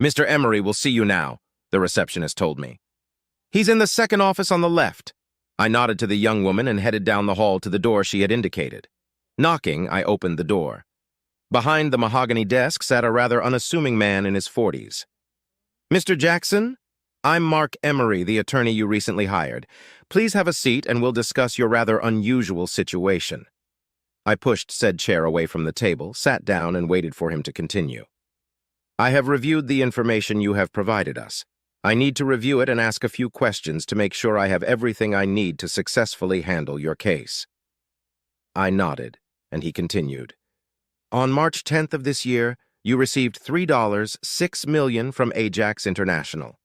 "Mr. Emery will see you now," the receptionist told me. "He's in the second office on the left." I nodded to the young woman and headed down the hall to the door she had indicated. Knocking, I opened the door. Behind the mahogany desk sat a rather unassuming man in his 40s. "Mr. Jackson? I'm Mark Emery, the attorney you recently hired. Please have a seat and we'll discuss your rather unusual situation." I pushed said chair away from the table, sat down, and waited for him to continue. "I have reviewed the information you have provided us. I need to review it and ask a few questions to make sure I have everything I need to successfully handle your case." I nodded, and he continued. "On March 10th of this year, you received $3.6 million from Ajax International.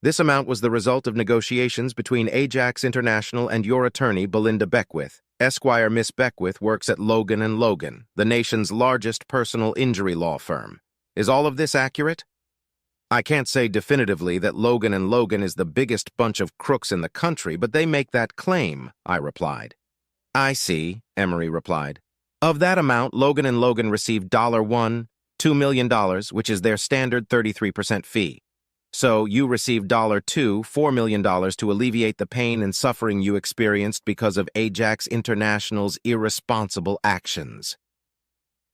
This amount was the result of negotiations between Ajax International and your attorney, Belinda Beckwith. Esquire Miss Beckwith works at Logan & Logan, the nation's largest personal injury law firm. Is all of this accurate?" "I can't say definitively that Logan & Logan is the biggest bunch of crooks in the country, but they make that claim," I replied. "I see," Emery replied. "Of that amount, Logan & Logan received $2 million, which is their standard 33% fee. So you received $4 million to alleviate the pain and suffering you experienced because of Ajax International's irresponsible actions.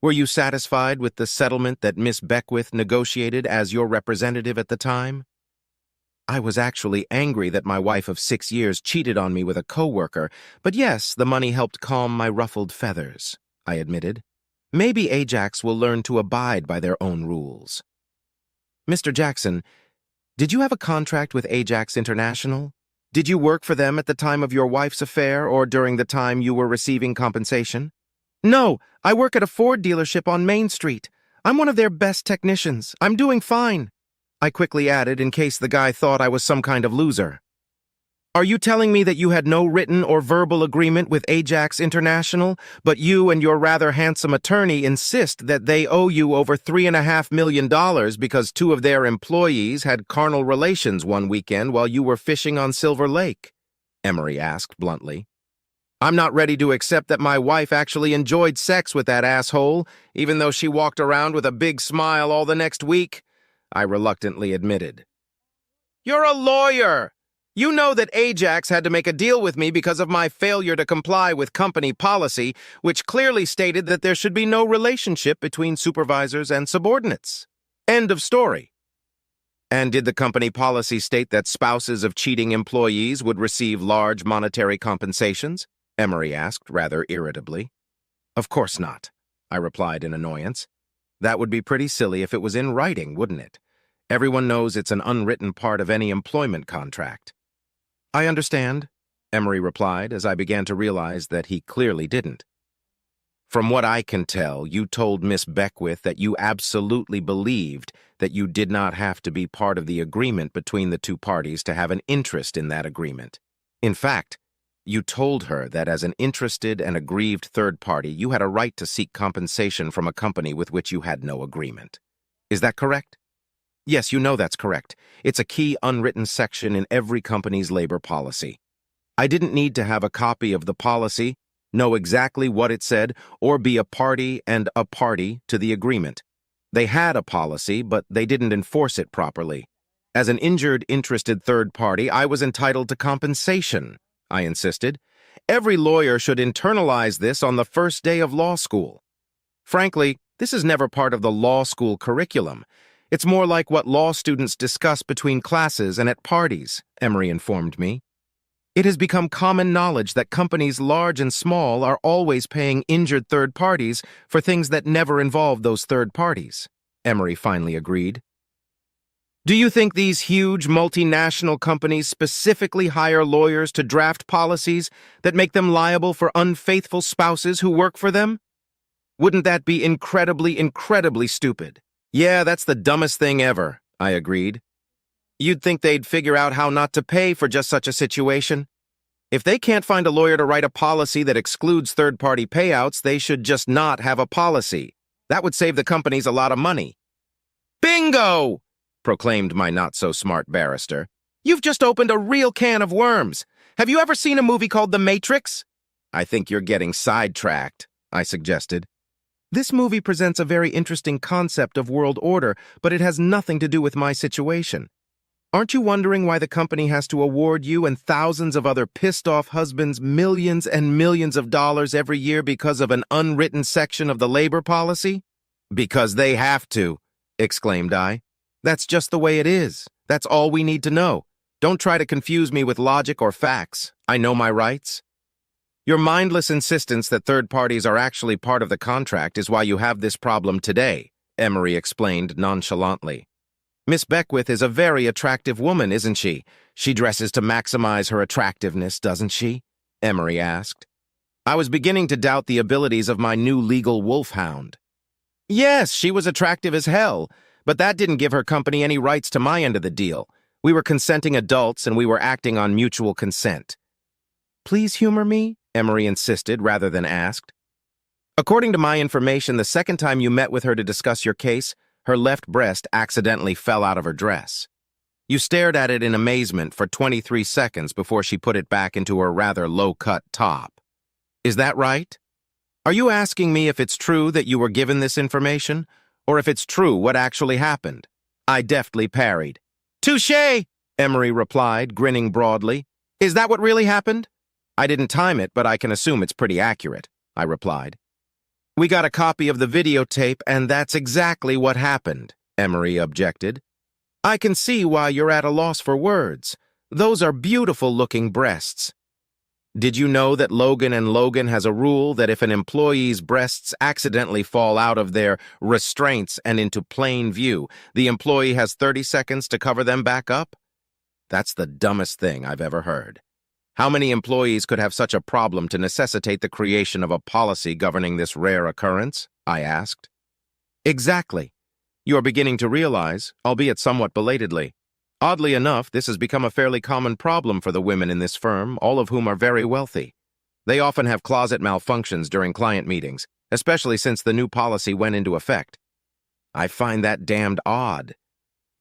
Were you satisfied with the settlement that Miss Beckwith negotiated as your representative at the time?" I was actually angry that my wife of 6 years cheated on me with a coworker, but yes, the money helped calm my ruffled feathers, I admitted. Maybe Ajax will learn to abide by their own rules. "Mr. Jackson, did you have a contract with Ajax International? Did you work for them at the time of your wife's affair or during the time you were receiving compensation?" "No, I work at a Ford dealership on Main Street. I'm one of their best technicians. I'm doing fine," I quickly added in case the guy thought I was some kind of loser. "Are you telling me that you had no written or verbal agreement with Ajax International, but you and your rather handsome attorney insist that they owe you over $3.5 million because 2 of their employees had carnal relations one weekend while you were fishing on Silver Lake?" Emery asked bluntly. "I'm not ready to accept that my wife actually enjoyed sex with that asshole, even though she walked around with a big smile all the next week," I reluctantly admitted. "You're a lawyer! You know that Ajax had to make a deal with me because of my failure to comply with company policy, which clearly stated that there should be no relationship between supervisors and subordinates. End of story." "And did the company policy state that spouses of cheating employees would receive large monetary compensations?" Emery asked rather irritably. "Of course not," I replied in annoyance. "That would be pretty silly if it was in writing, wouldn't it? Everyone knows it's an unwritten part of any employment contract." "I understand," Emery replied as I began to realize that he clearly didn't. "From what I can tell, you told Miss Beckwith that you absolutely believed that you did not have to be part of the agreement between the 2 parties to have an interest in that agreement. In fact, you told her that as an interested and aggrieved third party, you had a right to seek compensation from a company with which you had no agreement. Is that correct?" "Yes, you know that's correct. It's a key unwritten section in every company's labor policy. I didn't need to have a copy of the policy, know exactly what it said, or be a party to the agreement. They had a policy, but they didn't enforce it properly. As an injured, interested third party, I was entitled to compensation," I insisted. "Every lawyer should internalize this on the first day of law school. Frankly, this is never part of the law school curriculum. It's more like what law students discuss between classes and at parties," Emery informed me. "It has become common knowledge that companies large and small are always paying injured third parties for things that never involve those third parties," Emery finally agreed. "Do you think these huge multinational companies specifically hire lawyers to draft policies that make them liable for unfaithful spouses who work for them? Wouldn't that be incredibly stupid?" "Yeah, that's the dumbest thing ever," I agreed. "You'd think they'd figure out how not to pay for just such a situation. If they can't find a lawyer to write a policy that excludes third-party payouts, they should just not have a policy. That would save the companies a lot of money." "Bingo!" proclaimed my not-so-smart barrister. "You've just opened a real can of worms. Have you ever seen a movie called The Matrix?" "I think you're getting sidetracked," I suggested. This movie presents a very interesting concept of world order, but it has nothing to do with my situation. Aren't you wondering why the company has to award you and thousands of other pissed-off husbands millions and millions of dollars every year because of an unwritten section of the labor policy? Because they have to, exclaimed I. That's just the way it is. That's all we need to know. Don't try to confuse me with logic or facts. I know my rights. Your mindless insistence that third parties are actually part of the contract is why you have this problem today, Emery explained nonchalantly. Miss Beckwith is a very attractive woman, isn't she? She dresses to maximize her attractiveness, doesn't she? Emery asked. I was beginning to doubt the abilities of my new legal wolfhound. Yes, she was attractive as hell, but that didn't give her company any rights to my end of the deal. We were consenting adults and we were acting on mutual consent. Please humor me, Emery insisted rather than asked. According to my information, the second time you met with her to discuss your case, her left breast accidentally fell out of her dress. You stared at it in amazement for 23 seconds before she put it back into her rather low-cut top. Is that right? Are you asking me if it's true that you were given this information, or if it's true what actually happened? I deftly parried. Touché, Emery replied, grinning broadly. Is that what really happened? I didn't time it, but I can assume it's pretty accurate, I replied. We got a copy of the videotape, and that's exactly what happened, Emery objected. I can see why you're at a loss for words. Those are beautiful-looking breasts. Did you know that Logan & Logan has a rule that if an employee's breasts accidentally fall out of their restraints and into plain view, the employee has 30 seconds to cover them back up? That's the dumbest thing I've ever heard. How many employees could have such a problem to necessitate the creation of a policy governing this rare occurrence? I asked. Exactly. You are beginning to realize, albeit somewhat belatedly. Oddly enough, this has become a fairly common problem for the women in this firm, all of whom are very wealthy. They often have closet malfunctions during client meetings, especially since the new policy went into effect. I find that damned odd.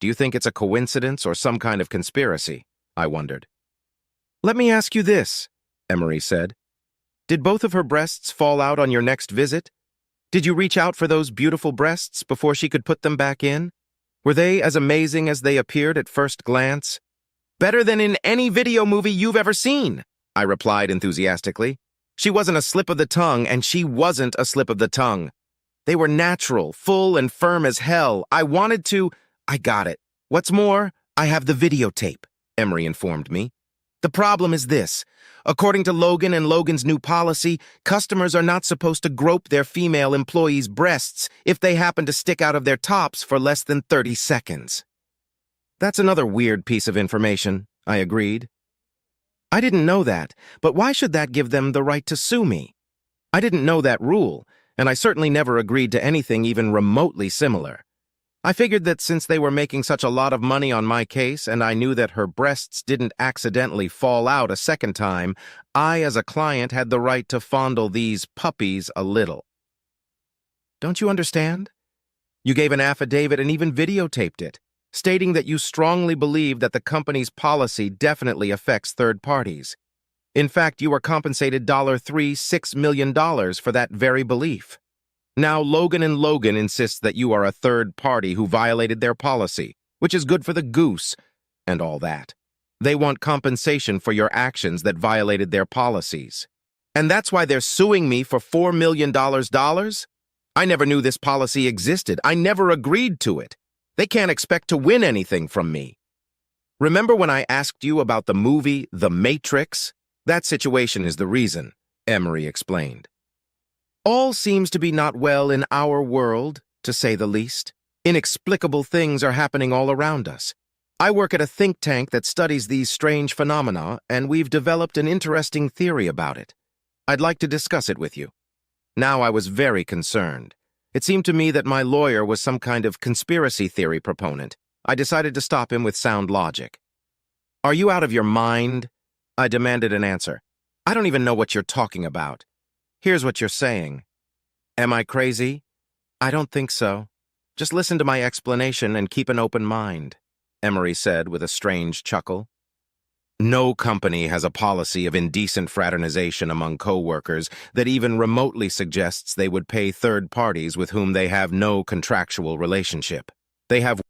Do you think it's a coincidence or some kind of conspiracy? I wondered. Let me ask you this, Emery said. Did both of her breasts fall out on your next visit? Did you reach out for those beautiful breasts before she could put them back in? Were they as amazing as they appeared at first glance? Better than in any video movie you've ever seen, I replied enthusiastically. She wasn't a slip of the tongue, and she wasn't a slip of the tongue. They were natural, full and firm as hell. I got it. What's more, I have the videotape, Emery informed me. The problem is this. According to Logan & Logan's new policy, customers are not supposed to grope their female employees' breasts if they happen to stick out of their tops for less than 30 seconds. That's another weird piece of information, I agreed. I didn't know that, but why should that give them the right to sue me? I didn't know that rule, and I certainly never agreed to anything even remotely similar. I figured that since they were making such a lot of money on my case and I knew that her breasts didn't accidentally fall out a second time, I, as a client, had the right to fondle these puppies a little. Don't you understand? You gave an affidavit and even videotaped it, stating that you strongly believe that the company's policy definitely affects third parties. In fact, you were compensated $6 million for that very belief. Now, Logan & Logan insists that you are a third party who violated their policy, which is good for the goose, and all that. They want compensation for your actions that violated their policies. And that's why they're suing me for $4 million? I never knew this policy existed. I never agreed to it. They can't expect to win anything from me. Remember when I asked you about the movie The Matrix? That situation is the reason, Emery explained. All seems to be not well in our world, to say the least. Inexplicable things are happening all around us. I work at a think tank that studies these strange phenomena, and we've developed an interesting theory about it. I'd like to discuss it with you. Now I was very concerned. It seemed to me that my lawyer was some kind of conspiracy theory proponent. I decided to stop him with sound logic. Are you out of your mind? I demanded an answer. I don't even know what you're talking about. Here's what you're saying. Am I crazy? I don't think so. Just listen to my explanation and keep an open mind, Emery said with a strange chuckle. No company has a policy of indecent fraternization among coworkers that even remotely suggests they would pay third parties with whom they have no contractual relationship. They have